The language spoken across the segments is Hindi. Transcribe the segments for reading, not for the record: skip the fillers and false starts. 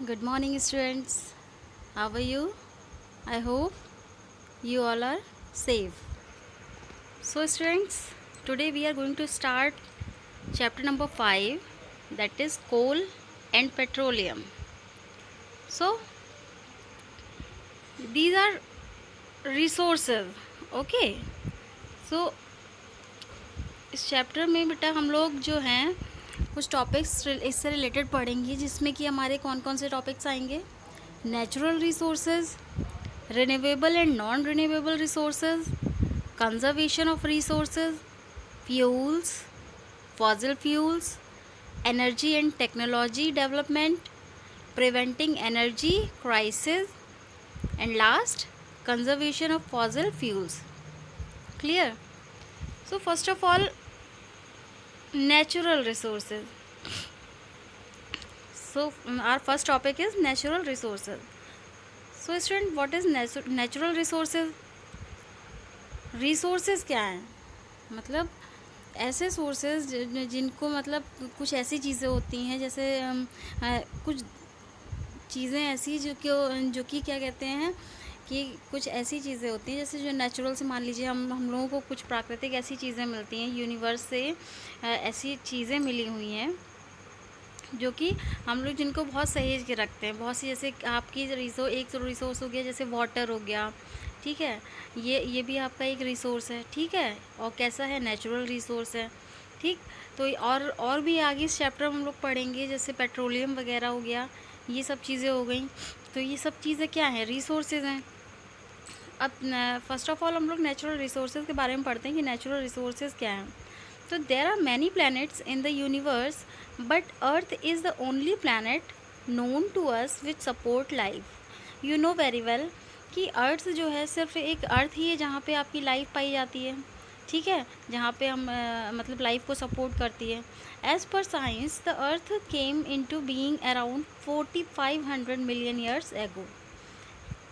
Good morning, students. How are you? I hope you all are safe. So, students, today we are going to start chapter number 5, that is coal and petroleum. So, these are resources. Okay. So, इस चैप्टर में बेटा हम लोग जो हैं कुछ टॉपिक्स इससे रिलेटेड पढ़ेंगे, जिसमें कि हमारे कौन कौन से टॉपिक्स आएंगे। Natural resources, renewable and non-renewable resources, conservation of resources, fuels, fossil fuels, energy and technology development, preventing energy crisis, and last, conservation of fossil fuels. Clear? So first of all, natural resources. So our first topic is natural resources. So student, what is natural resources? Resources क्या हैं? मतलब ऐसे सोर्सेज जिनको मतलब कुछ ऐसी चीज़ें होती हैं, जैसे कुछ चीज़ें ऐसी जो कि क्या कहते हैं कि कुछ ऐसी चीज़ें होती हैं जैसे जो नेचुरल से, मान लीजिए हम लोगों को कुछ प्राकृतिक ऐसी चीज़ें मिलती हैं, यूनिवर्स से ऐसी चीज़ें मिली हुई हैं जो कि हम लोग जिनको बहुत सहेज के रखते हैं। बहुत सी, जैसे आपकी एक रिसोर्स हो गया, जैसे वाटर हो गया, ठीक है, ये भी आपका एक रिसोर्स है, ठीक है, और कैसा है, नेचुरल रिसोर्स है, ठीक। तो और भी आगे इस चैप्टर में हम लोग पढ़ेंगे, जैसे पेट्रोलियम वगैरह हो गया, ये सब चीज़ें हो गई। तो ये सब चीज़ें क्या हैं, रिसोर्सेज हैं। अब फर्स्ट ऑफ ऑल हम लोग नेचुरल रिसोर्सेज के बारे में पढ़ते हैं कि नेचुरल रिसोर्सेज क्या हैं। तो there are many planets in the universe, but Earth is the only planet known to us which support life. You know very well कि अर्थ जो है सिर्फ एक अर्थ ही है जहाँ पे आपकी लाइफ पाई जाती है, ठीक है, जहाँ पे हम मतलब लाइफ को सपोर्ट करती है। As per science the earth came into being around 4500 million years ago.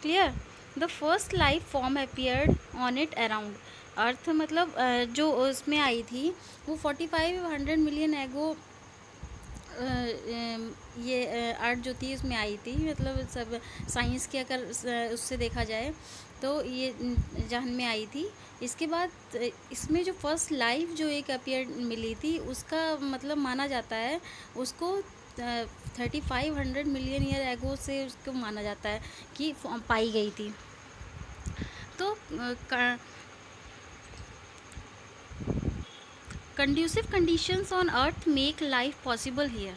Clear? The first life form appeared on it around. Earth मतलब जो उसमें आई थी वो 4500 मिलियन एगो ये अर्थ जो थी उसमें आई थी। मतलब सब साइंस के अगर उससे देखा जाए तो ये जहन में आई थी। इसके बाद इसमें जो फर्स्ट लाइफ जो एक अपीयर मिली थी उसका मतलब माना जाता है उसको 3500 मिलियन ईयर एगो से उसको माना जाता है कि पाई गई थी। तो conducive conditions on earth make life possible here.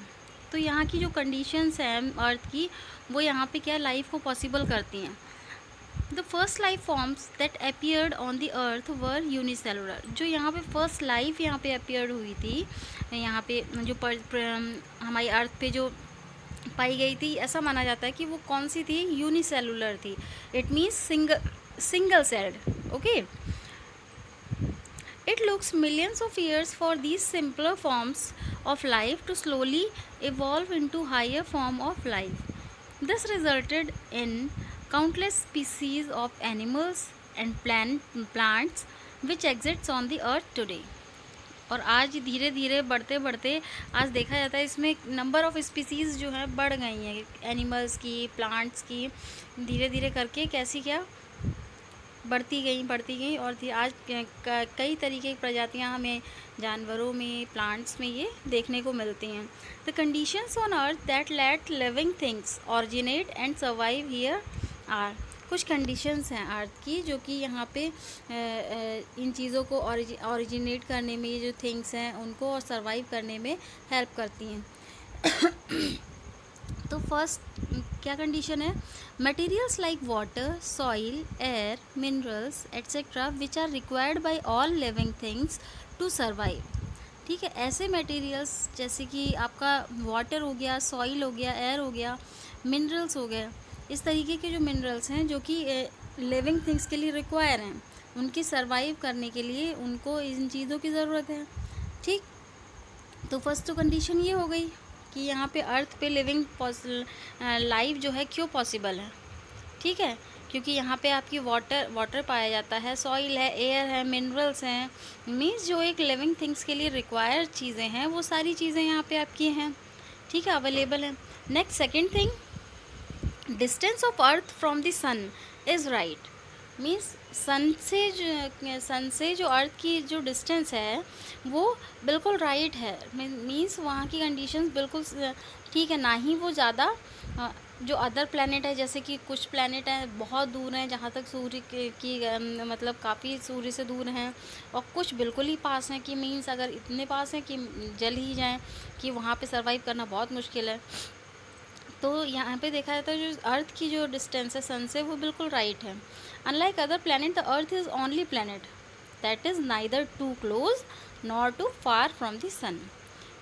तो यहाँ की जो कंडीशंस हैं अर्थ की, वो यहाँ पे क्या लाइफ को पॉसिबल करती हैं। The first life forms that appeared on the earth were unicellular. जो यहाँ पे फर्स्ट लाइफ यहाँ पे अपीयर्ड हुई थी, यहाँ पे जो हमारी अर्थ पे जो पाई गई थी, ऐसा माना जाता है कि वो कौन सी थी, यूनिसेलुलर थी। It means single celled. Okay, it looks millions of years for these simpler forms of life to slowly evolve into higher form of life. This resulted in countless species of animals and plants which exists on the earth today. और आज धीरे धीरे बढ़ते बढ़ते आज देखा जाता है इसमें नंबर ऑफ़ स्पीसीज़ जो है बढ़ गई हैं, एनिमल्स की, प्लांट्स की, धीरे धीरे करके कैसी क्या बढ़ती गई और आज कई तरीके की प्रजातियां हमें जानवरों में, प्लांट्स में ये देखने को मिलती हैं। The conditions on Earth that let living things originate and survive here are. कुछ कंडीशंस हैं अर्थ की जो कि यहाँ पे इन चीज़ों को ऑरिजिनेट करने में, ये जो थिंग्स हैं उनको और सर्वाइव करने में हेल्प करती हैं। तो फर्स्ट क्या कंडीशन है, materials like water, soil, air, minerals etcetera which are required by all living things to survive. ठीक है, ऐसे मटेरियल्स जैसे कि आपका वाटर हो गया, सॉइल हो गया, एयर हो गया, मिनरल्स हो गए, इस तरीके के जो मिनरल्स हैं जो कि लिविंग थिंग्स के लिए रिक्वायर हैं, उनके सर्वाइव करने के लिए उनको इन चीज़ों की ज़रूरत है। ठीक, तो फर्स्ट तो कंडीशन ये हो गई कि यहाँ पे अर्थ पे लिविंग लाइफ जो है क्यों पॉसिबल है। ठीक है, क्योंकि यहाँ पे आपकी वाटर पाया जाता है, सॉइल है, एयर है, मिनरल्स हैं, मीन्स जो एक लिविंग थिंग्स के लिए रिक्वायर्ड चीज़ें हैं वो सारी चीज़ें यहाँ पे आपकी हैं। ठीक है, अवेलेबल हैं। Next second thing, distance of earth from the sun is right. Means sun से जो अर्थ की जो डिस्टेंस है वो बिल्कुल राइट है। मीन्स वहाँ की कंडीशंस बिल्कुल ठीक है, ना ही वो ज़्यादा जो अदर प्लैनेट है, जैसे कि कुछ प्लैनेट हैं बहुत दूर हैं जहाँ तक सूर्य की मतलब काफ़ी सूर्य से दूर हैं, और कुछ बिल्कुल ही पास हैं कि मीन्स अगर इतने पास हैं कि जल ही जाएं कि वहाँ पे सर्वाइव करना बहुत मुश्किल है। तो यहाँ पे देखा जाता है जो अर्थ की जो डिस्टेंस है सन से वो बिल्कुल राइट है। Unlike other planet the earth is only planet that is neither too close nor too far from the sun.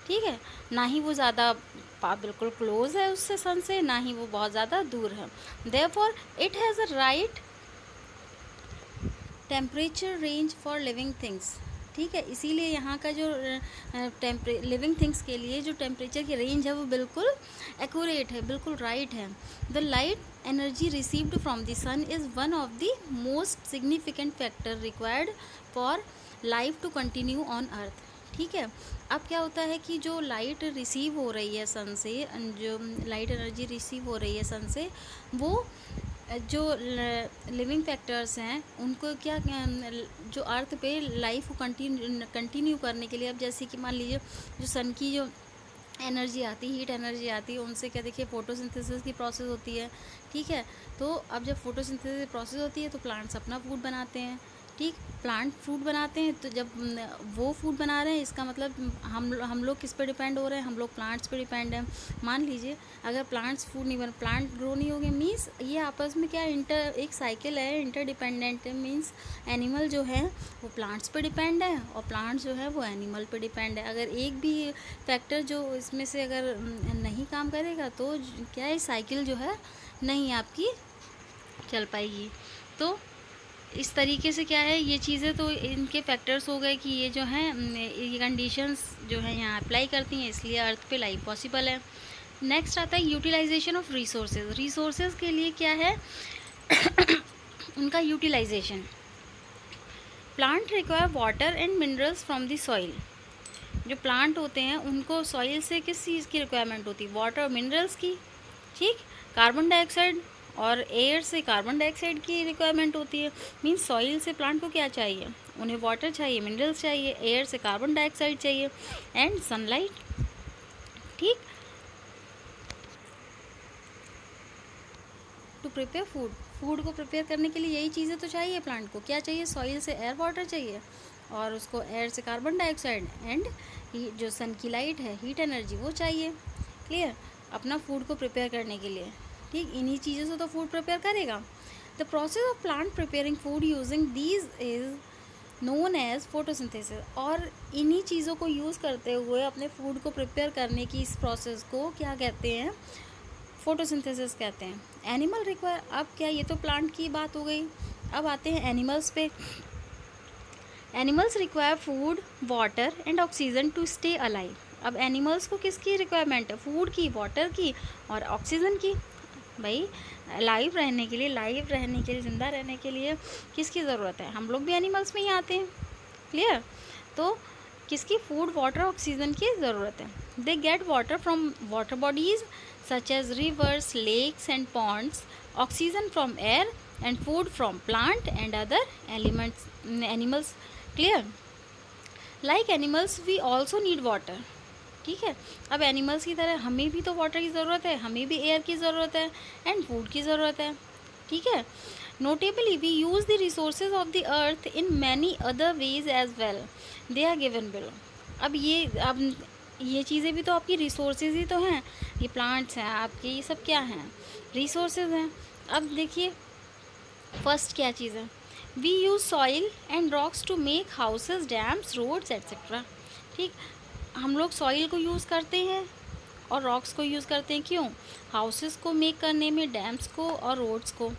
ठीक है, ना ही वो ज़्यादा बिल्कुल क्लोज है उससे सन से, ना ही वो बहुत ज़्यादा दूर है। Therefore it has a right temperature range for living things. ठीक है, इसीलिए यहाँ का जो लिविंग थिंग्स के लिए जो टेम्परेचर की रेंज है वो बिल्कुल एक्यूरेट है, बिल्कुल राइट है। The light energy received from the sun is one of the most significant factor required for life to continue on Earth. ठीक है, अब क्या होता है कि जो लाइट रिसीव हो रही है सन से, जो लाइट एनर्जी रिसीव हो रही है सन से, वो जो लिविंग फैक्टर्स हैं उनको क्या जो अर्थ पे लाइफ को कंटिन्यू करने के लिए, अब जैसे कि मान लीजिए जो सन की जो एनर्जी आती है, हीट एनर्जी आती है, उनसे क्या देखिए फोटोसिंथेसिस की प्रोसेस होती है। ठीक है, तो अब जब फोटोसिंथेसिस की प्रोसेस होती है तो प्लांट्स अपना फूड बनाते हैं। ठीक, प्लांट फूड बनाते हैं, तो जब वो फूड बना रहे हैं इसका मतलब हम लोग किस पे डिपेंड हो रहे हैं, हम लोग प्लांट्स पे डिपेंड हैं। मान लीजिए अगर प्लांट्स फूड नहीं बन, प्लांट ग्रो नहीं होंगे, मीन्स ये आपस में क्या एक साइकिल है, इंटरडिपेंडेंट है। मीन्स एनिमल जो है वो प्लांट्स पे डिपेंड है और प्लांट्स जो है वो एनिमल पे डिपेंड है। अगर एक भी फैक्टर जो इसमें से अगर नहीं काम करेगा तो क्या है, साइकिल जो है नहीं आपकी चल पाएगी। तो इस तरीके से क्या है, ये चीज़ें तो इनके फैक्टर्स हो गए कि ये जो हैं ये कंडीशंस जो हैं यहाँ अप्लाई करती हैं, इसलिए अर्थ पे लाइफ पॉसिबल है। नेक्स्ट आता है यूटिलाइजेशन ऑफ रिसोर्सेज। रिसोर्सेज के लिए क्या है उनका utilisation. Plant require water and minerals from the soil. जो प्लांट होते हैं उनको सॉइल से किस चीज़ की रिक्वायरमेंट होती है, वाटर और मिनरल्स की। ठीक, कार्बन डाइऑक्साइड और एयर से कार्बन डाइऑक्साइड की रिक्वायरमेंट होती है। मीन्स सॉइल से प्लांट को क्या चाहिए, उन्हें वाटर चाहिए, मिनरल्स चाहिए, एयर से कार्बन डाइऑक्साइड चाहिए एंड सनलाइट। ठीक, टू प्रिपेयर फूड, फूड को प्रिपेयर करने के लिए यही चीज़ें तो चाहिए प्लांट को। क्या चाहिए, सॉइल से एयर वाटर चाहिए और उसको एयर से कार्बन डाइऑक्साइड एंड जो सन की लाइट है, हीट एनर्जी, वो चाहिए। क्लियर, अपना फूड को प्रिपेयर करने के लिए। ठीक, इन्हीं चीज़ों से तो फूड प्रिपेयर करेगा। The process of plant preparing food using these is known as photosynthesis. और इन्हीं चीज़ों को यूज़ करते हुए अपने फूड को प्रिपेयर करने की इस प्रोसेस को क्या कहते हैं, फोटोसिंथेसिस कहते हैं। एनिमल रिक्वायर, अब क्या, ये तो प्लांट की बात हो गई, अब आते हैं एनिमल्स पे। Animals require food, water and oxygen to stay alive. अब एनिमल्स को किसकी रिक्वायरमेंट है, फूड की, वाटर की और ऑक्सीजन की। भाई लाइव रहने के लिए, ज़िंदा रहने के लिए किसकी ज़रूरत है, हम लोग भी एनिमल्स में ही आते हैं। क्लियर, तो किसकी, फूड, वाटर, ऑक्सीजन की ज़रूरत है। They get water from water bodies such as rivers, lakes and ponds, oxygen from air and food from plant and other animals. Clear? Like animals we also need water. ठीक है, अब एनिमल्स की तरह हमें भी तो वाटर की ज़रूरत है, हमें भी एयर की ज़रूरत है एंड फूड की ज़रूरत है। ठीक है, notably we use the resources of the Earth in many other ways as well, they are given below. अब ये चीज़ें भी तो आपकी रिसोर्सेज ही तो हैं, ये प्लांट्स हैं आपके, ये सब क्या हैं, रिसोर्सेज हैं। अब देखिए फर्स्ट क्या चीज़ है, we use soil and rocks to make houses, dams, roads etcetera. ठीक, हम लोग सॉइल को यूज़ करते हैं और रॉक्स को यूज़ करते हैं, क्यों, हाउसेस को मेक करने में, डैम्स को और रोड्स को।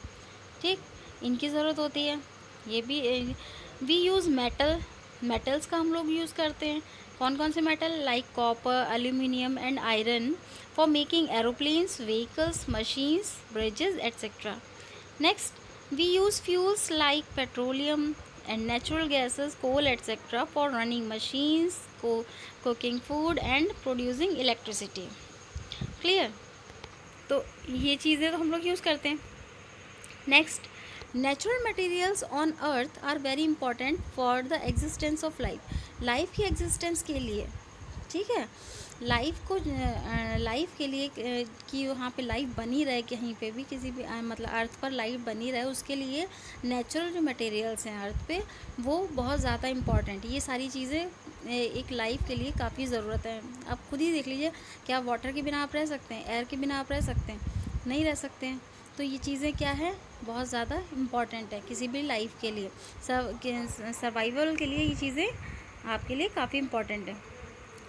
ठीक, इनकी ज़रूरत होती है। ये भी वी यूज़ मेटल्स का हम लोग यूज़ करते हैं। कौन कौन से metal, like copper, aluminium and iron for making aeroplanes, vehicles, machines, bridges etcetera. Next we use fuels like petroleum and natural gases, coal etc. for running machines, cooking food and producing electricity. Clear? तो ये चीज़ें तो हम लोग यूज़ करते हैं। Next, natural materials on Earth are very important for the existence of life. Life की एग्जिस्टेंस के लिए, ठीक है, लाइफ के लिए कि वहाँ पे लाइफ बनी रहे, कहीं पे भी किसी भी मतलब अर्थ पर लाइफ बनी रहे, उसके लिए नेचुरल जो मटेरियल्स हैं अर्थ पे वो बहुत ज़्यादा इम्पॉर्टेंट। ये सारी चीज़ें एक लाइफ के लिए काफ़ी ज़रूरत है। आप खुद ही देख लीजिए, क्या वाटर के बिना आप रह सकते हैं? एयर के बिना आप रह सकते हैं? नहीं रह सकते हैं। तो ये चीज़ें क्या है, बहुत ज़्यादा इम्पॉर्टेंट है किसी भी लाइफ के लिए, सर्वाइवल के लिए ये चीज़ें आपके लिए काफ़ी इम्पॉर्टेंट है।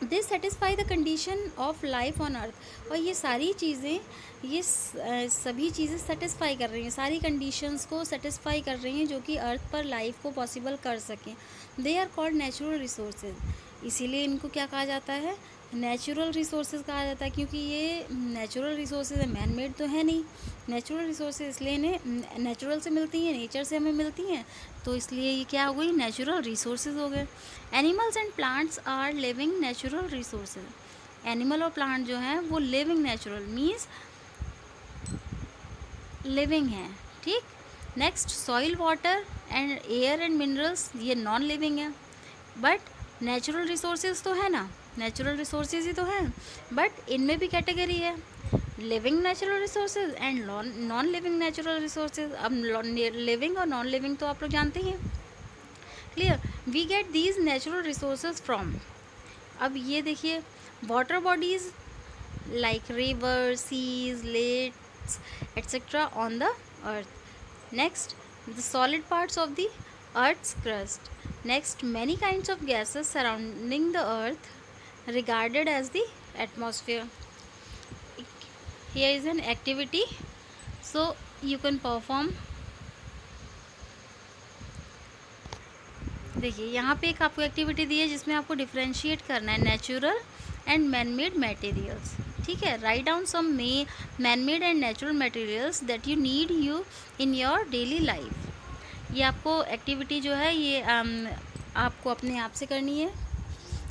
This satisfy the condition of life on earth. और ये सारी चीज़ें, ये सभी चीज़ें सेटिस्फाई कर रही हैं, सारी कंडीशंस को सेटिस्फाई कर रही हैं जो कि अर्थ पर लाइफ को पॉसिबल कर सकें। They are called natural resources. इसीलिए इनको क्या कहा जाता है, नेचुरल रिसोर्सेज कहा जाता है, क्योंकि ये नेचुरल रिसोर्सेज है, मैन मेड तो है नहीं। नेचुरल रिसोर्सेज इसलिए इन्हें नेचुरल से मिलती हैं, नेचर से हमें मिलती हैं, तो इसलिए ये क्या हो गई, नेचुरल रिसोर्सेज हो गए। Animals and plants are living natural resources. Animal और प्लांट जो हैं वो लिविंग नेचुरल मीन्स लिविंग हैं, ठीक। Next, soil, water and air and minerals, ये नॉन लिविंग है, बट नेचुरल रिसोर्सेज तो है ना, नेचुरल रिसोर्सेज ही तो हैं, बट इनमें भी कैटेगरी है, living natural resources and non living natural resources. अब लिविंग और नॉन लिविंग तो आप लोग जानते ही हैं, clear. We get these natural resources from, अब ये देखिए, water bodies like river, seas, lakes etcetera on the earth. Next, the solid parts of the earth's crust. Next, many kinds of gases surrounding the earth regarded as the atmosphere. Here is an activity, so you can perform. देखिए यहाँ पे एक आपको एक्टिविटी दी है जिसमें आपको डिफ्रेंशिएट करना है natural and man made materials, ठीक है। Write down some man made and natural materials that you need you in your daily life. ये आपको एक्टिविटी जो है ये आपको अपने आप से करनी है,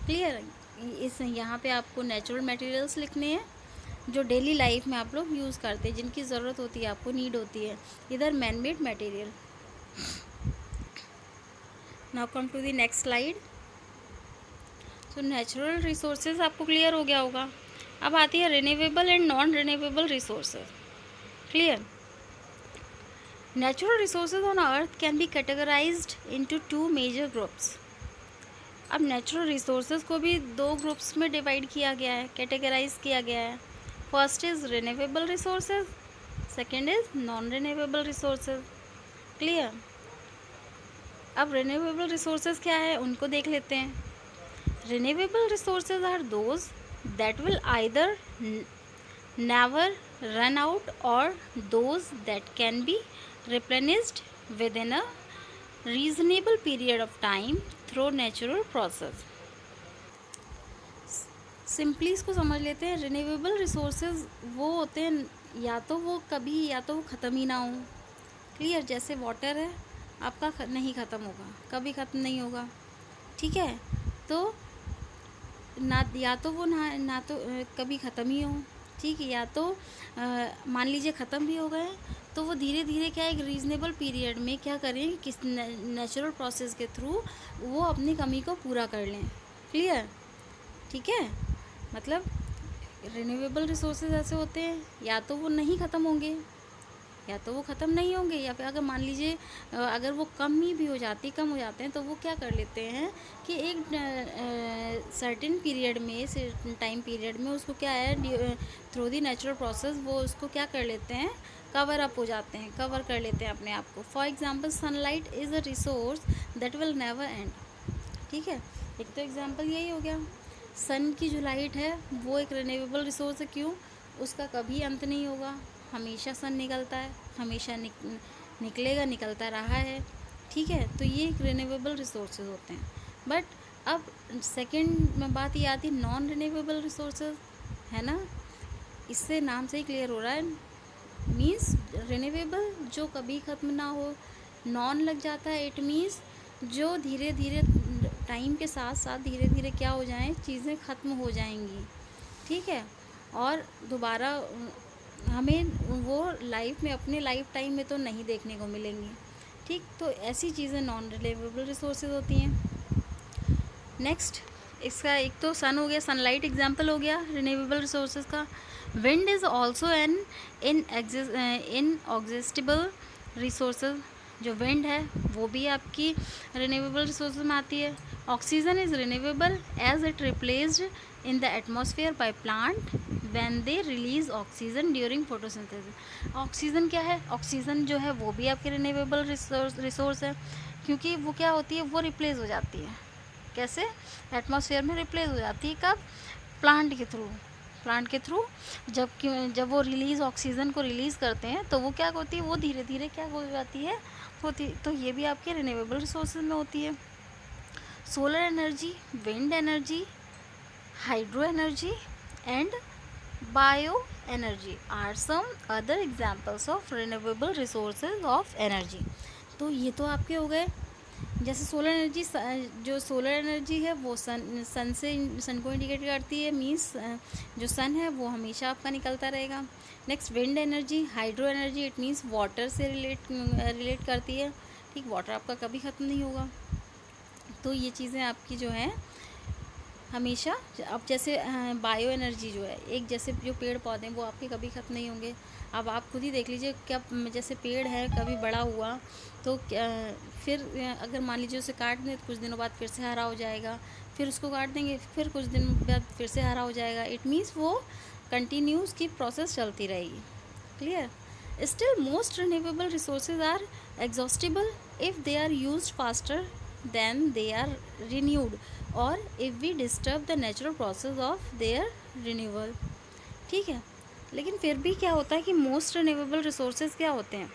क्लियर। इस यहाँ पे आपको नेचुरल मटेरियल्स लिखने हैं जो डेली लाइफ में आप लोग यूज़ करते हैं, जिनकी ज़रूरत होती है, आपको नीड होती है। इधर man made material. Now come to the next slide. So natural resources आपको क्लियर हो गया होगा। अब आती है renewable and non renewable resources, clear. Natural resources on earth can be categorized into two major groups. अब नेचुरल रिसोर्सेज को भी दो ग्रुप्स में डिवाइड किया गया है, कैटेगराइज किया गया है। First is renewable resources, second is non renewable resources, clear. अब रिन्यूएबल रिसोर्सेज क्या है उनको देख लेते हैं। Renewable resources are those that will either never run out और those that can be replenished within a reasonable period of time through natural process. Simply इसको समझ लेते हैं। रिन्यूएबल रिसोर्सेज वो होते हैं या तो वो कभी या तो वो ख़त्म ही ना हो, क्लियर। जैसे वाटर है आपका नहीं ख़त्म होगा, कभी ख़त्म नहीं होगा, ठीक है। तो ना या तो वो ना तो कभी ख़त्म ही हो, ठीक है, या तो मान लीजिए ख़त्म भी हो गए तो वो धीरे धीरे क्या एक रीज़नेबल पीरियड में क्या करें, किस नेचुरल प्रोसेस के थ्रू वो अपनी कमी को पूरा कर लें, क्लियर, ठीक है। मतलब रिन्यूएबल रिसोर्सेज ऐसे होते हैं या तो वो नहीं ख़त्म होंगे या तो वो ख़त्म नहीं होंगे, या फिर अगर मान लीजिए अगर वो कम हो जाते हैं तो वो क्या कर लेते हैं कि एक सर्टेन पीरियड में, टाइम पीरियड में उसको क्या है थ्रू दी नेचुरल प्रोसेस वो उसको क्या कर लेते हैं, कवर अप हो जाते हैं, कवर कर लेते हैं अपने आप को। For example sunlight is a resource that will never and, ठीक है। एक तो एग्जांपल यही हो गया, सन की जो लाइट है वो एक रिन्यूएबल रिसोर्स है, क्यों, उसका कभी अंत नहीं होगा, हमेशा सन निकलता है, हमेशा निकलेगा, निकलता रहा है, ठीक है। तो ये एक रिन्यूएबल रिसोर्सेज होते हैं। बट अब सेकंड में बात ये आती है नॉन रिन्यूएबल रिसोर्सेज, है ना, इससे नाम से ही क्लियर हो रहा है, मीन्स रिन्यूएबल जो कभी ख़त्म ना हो, नॉन लग जाता है, इट मीन्स जो धीरे धीरे टाइम के साथ साथ धीरे धीरे क्या हो जाएं, चीज़ें ख़त्म हो जाएंगी, ठीक है, और दोबारा हमें वो लाइफ में, अपने लाइफ टाइम में तो नहीं देखने को मिलेंगी। ठीक, तो ऐसी चीज़ें नॉन रिन्यूएबल रिसोर्सेज होती हैं। नेक्स्ट, इसका एक तो सन हो गया, सनलाइट एग्जांपल हो गया रिन्यूएबल रिसोर्सेज का। Wind is also an inexhaustible resources. जो विंड है वो भी आपकी रिन्यूएबल रिसोर्सेज में आती है। Oxygen is renewable as it replaced in the atmosphere by plant when they release oxygen during photosynthesis. Oxygen क्या है, ऑक्सीजन जो है वो भी आपकी रिन्यूएबल रिसोर्स है, क्योंकि वो क्या होती है, वो रिप्लेस हो जाती है। कैसे? एटमॉस्फेयर में रिप्लेस हो जाती है। कब? प्लांट के थ्रू। प्लांट के थ्रू जब वो रिलीज़, ऑक्सीजन को रिलीज़ करते हैं तो वो क्या होती है, वो धीरे धीरे क्या हो जाती है, होती। तो ये भी आपके रिन्यूएबल रिसोर्सेज में होती है। Solar energy, wind energy, hydro energy and bio energy are some other examples of renewable resources of energy. तो ये तो आपके हो गए। जैसे सोलर एनर्जी, जो सोलर एनर्जी है वो सन को इंडिकेट करती है, मींस जो सन है वो हमेशा आपका निकलता रहेगा। Next, wind energy, hydro energy, it means water से रिलेट करती है। ठीक, वाटर आपका कभी ख़त्म नहीं होगा। तो ये चीज़ें आपकी जो है हमेशा, अब जैसे बायो एनर्जी जो है, एक जैसे जो पेड़ पौधे हैं वो आपके कभी ख़त्म नहीं होंगे। अब आप खुद ही देख लीजिए, क्या जैसे पेड़ है कभी बड़ा हुआ तो फिर अगर मान लीजिए उसे काट दें तो कुछ दिनों बाद फिर से हरा हो जाएगा, फिर उसको काट देंगे फिर कुछ दिन बाद फिर से हरा हो जाएगा। इट मीन्स वो कंटिन्यूस की प्रोसेस चलती रहेगी। Clear? Still most renewable resources are exhaustible if they are used faster then they are renewed or if we disturb the natural process of their renewal। ठीक है, लेकिन फिर भी क्या होता है कि मोस्ट रिन्यूएबल रिसोर्सेज क्या होते हैं,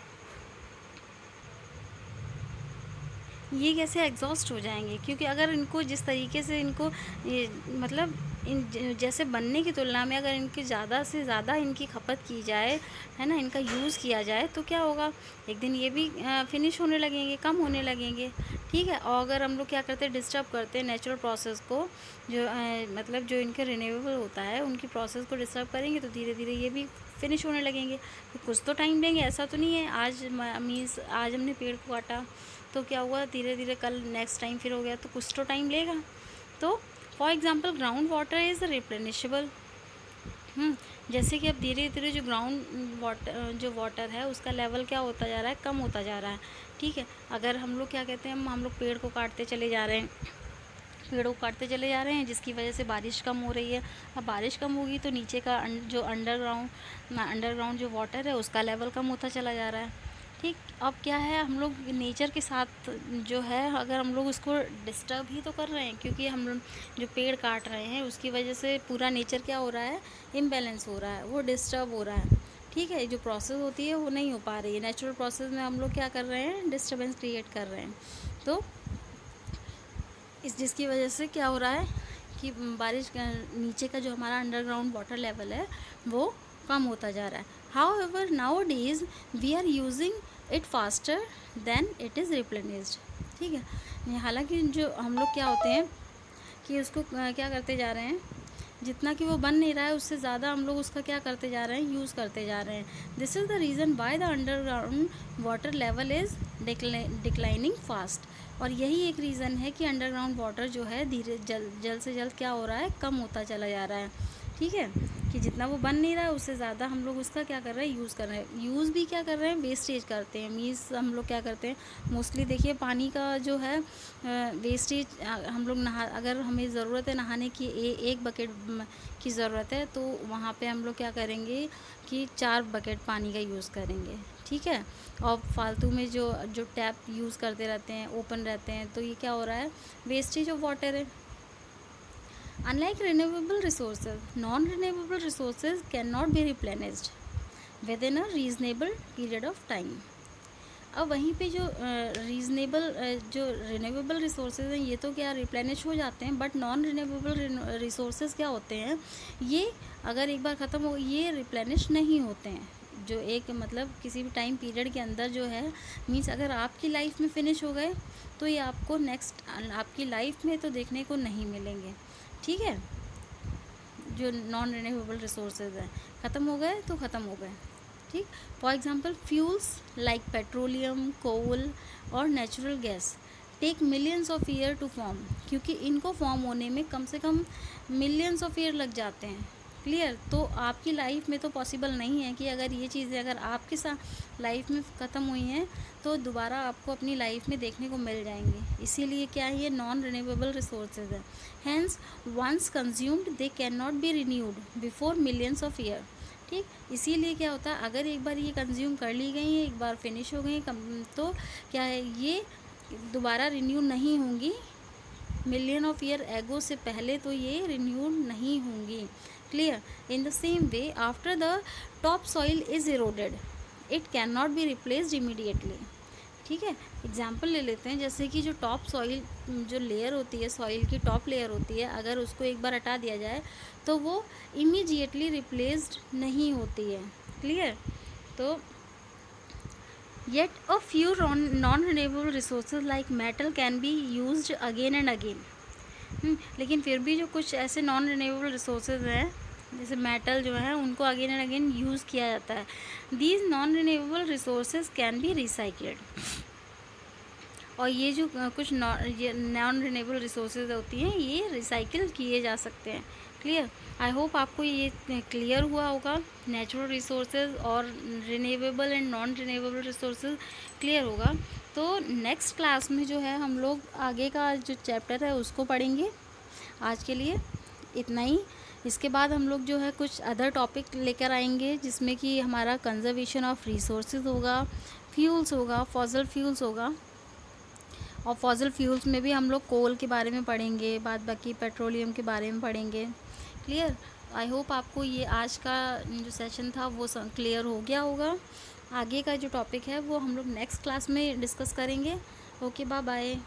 ये कैसे एग्जॉस्ट हो जाएंगे, क्योंकि अगर इनको जिस तरीके से इनको मतलब जैसे बनने की तुलना में अगर इनकी ज़्यादा से ज़्यादा इनकी खपत की जाए, है ना, इनका यूज़ किया जाए, तो क्या होगा, एक दिन ये भी फिनिश होने लगेंगे, कम होने लगेंगे। ठीक है, और अगर हम लोग क्या करते हैं, डिस्टर्ब करते हैं नेचुरल प्रोसेस को, जो मतलब जो इनके रिन्यूएबल होता है उनकी प्रोसेस को डिस्टर्ब करेंगे तो धीरे धीरे ये भी फिनिश होने लगेंगे। तो कुछ तो टाइम लेंगे, ऐसा तो नहीं है आज मीन्स आज हमने पेड़ को काटा तो क्या हुआ, धीरे धीरे कल नेक्स्ट टाइम फिर हो गया, तो कुछ तो टाइम लेगा। तो for example ground water is replenishable. जैसे कि अब धीरे धीरे जो जो वाटर है उसका लेवल क्या होता जा रहा है, कम होता जा रहा है। ठीक है, अगर हम लोग क्या कहते हैं, हम लोग पेड़ को काटते चले जा रहे हैं, पेड़ों को काटते चले जा रहे हैं, जिसकी वजह से बारिश कम हो रही है। अब बारिश कम होगी तो नीचे का जो अंडरग्राउंड जो वाटर है उसका लेवल कम होता चला जा रहा है। ठीक, अब क्या है, हम लोग नेचर के साथ जो है अगर हम लोग उसको डिस्टर्ब ही तो कर रहे हैं, क्योंकि हम लोग जो पेड़ काट रहे हैं उसकी वजह से पूरा नेचर क्या हो रहा है, इम्बैलेंस हो रहा है, वो डिस्टर्ब हो रहा है। ठीक है, जो प्रोसेस होती है वो नहीं हो पा रही है, नेचुरल प्रोसेस में हम लोग क्या कर रहे हैं, डिस्टर्बेंस क्रिएट कर रहे हैं। तो जिसकी वजह से क्या हो रहा है कि बारिश नीचे का जो हमारा अंडरग्राउंड वाटर लेवल है वो कम होता जा रहा है। However, nowadays we are using it faster than it is replenished। ठीक है, हालांकि जो हम लोग क्या होते हैं कि उसको क्या करते जा रहे हैं, जितना कि वो बन नहीं रहा है उससे ज़्यादा हम लोग उसका क्या करते जा रहे हैं, यूज़ करते जा रहे हैं। This is the reason why the underground water level is declining fast. और यही एक रीज़न है कि अंडरग्राउंड वाटर जो है धीरे जल्द से जल्द क्या हो रहा है, कम होता चला जा रहा है। ठीक है, कि जितना वो बन नहीं रहा है उससे ज़्यादा हम लोग उसका क्या कर रहे हैं, यूज़ कर रहे हैं। यूज़ भी क्या कर रहे हैं, वेस्टेज करते हैं। मीन्स हम लोग क्या करते हैं, मोस्टली देखिए पानी का जो है वेस्टेज, हम लोग अगर हमें ज़रूरत है नहाने की, एक बकेट की ज़रूरत है तो वहाँ पे हम लोग क्या करेंगे कि 4 बकेट पानी का यूज़ करेंगे। ठीक है, और फालतू में जो टैप यूज़ करते रहते हैं, ओपन रहते हैं, तो ये क्या हो रहा है, वेस्टेज ऑफ वाटर है। Unlike renewable resources, non-renewable resources cannot be replenished within a reasonable period of time। अब वहीं पे जो जो रिन्यूएबल रिसोर्सेज हैं ये तो क्या रिप्लेनिश हो जाते हैं, बट नॉन रिन्यूएबल रिसोर्सेज क्या होते हैं, ये अगर एक बार ख़त्म हो ये रिप्लेनिश नहीं होते हैं। जो एक मतलब किसी भी टाइम पीरियड के अंदर जो है, मीन्स अगर आपकी लाइफ में फिनिश हो गए तो ये आपको नेक्स्ट आपकी लाइफ में तो देखने को नहीं मिलेंगे। ठीक है, जो नॉन रिन्यूएबल रिसोर्सेज हैं ख़त्म हो गए तो ख़त्म हो गए, ठीक। For example fuels like petroleum, coal और natural gas take millions of year to form, क्योंकि इनको फॉर्म होने में कम से कम मिलियंस ऑफ ईयर लग जाते हैं। क्लियर। तो आपकी लाइफ में तो पॉसिबल नहीं है कि अगर ये चीज़ें अगर आपके साथ लाइफ में ख़त्म हुई हैं तो दोबारा आपको अपनी लाइफ में देखने को मिल जाएंगी। इसीलिए क्या है, ये नॉन रिन्यूएबल रिसोर्सेज है। Hence once consumed they can not be renewed before millions of year, ठीक। इसीलिए क्या होता है, अगर एक बार ये कंज्यूम कर ली गई है, एक बार फिनिश हो गई तो क्या है, ये दोबारा रिन्यू नहीं होंगी। मिलियन ऑफ ईयर एगो से पहले तो ये रिन्यू नहीं होंगी। Clear. In the same way after the top soil is eroded it can not be replaced immediately, ठीक है। एग्जाम्पल ले लेते हैं, जैसे कि जो टॉप सॉइल जो लेयर होती है, सॉइल की टॉप लेयर होती है, अगर उसको एक बार हटा दिया जाए तो वो इमीडिएटली रिप्लेस्ड नहीं होती है। क्लियर। तो yet a few non renewable resources like metal can be used again and again. लेकिन फिर भी जो कुछ ऐसे नॉन रिन्यूएबल रिसोर्सेज हैं जैसे मेटल जो है उनको अगेन एंड अगेन यूज़ किया जाता है। These non renewable resources can be recycled. और ये जो कुछ नॉन रिन्यूएबल रिसोर्सेज होती हैं ये रिसाइकिल किए जा सकते हैं। क्लियर। आई होप आपको ये क्लियर हुआ होगा। नेचुरल रिसोर्सेज और renewable and non renewable resources clear होगा। तो नेक्स्ट क्लास में जो है हम लोग आगे का जो चैप्टर है उसको पढ़ेंगे। आज के लिए इतना ही। इसके बाद हम लोग जो है कुछ अदर टॉपिक लेकर आएंगे जिसमें कि हमारा कंजर्वेशन ऑफ रिसोर्सेज होगा, फ्यूल्स होगा, फॉसिल फ्यूल्स होगा। और फॉसिल फ्यूल्स में भी हम लोग कोल के बारे में पढ़ेंगे, बाद बाकी पेट्रोलियम के बारे में पढ़ेंगे। क्लियर। आई होप आपको ये आज का जो सेशन था वो क्लियर हो गया होगा। आगे का जो टॉपिक है वो हम लोग नेक्स्ट क्लास में डिस्कस करेंगे। Okay, bye bye.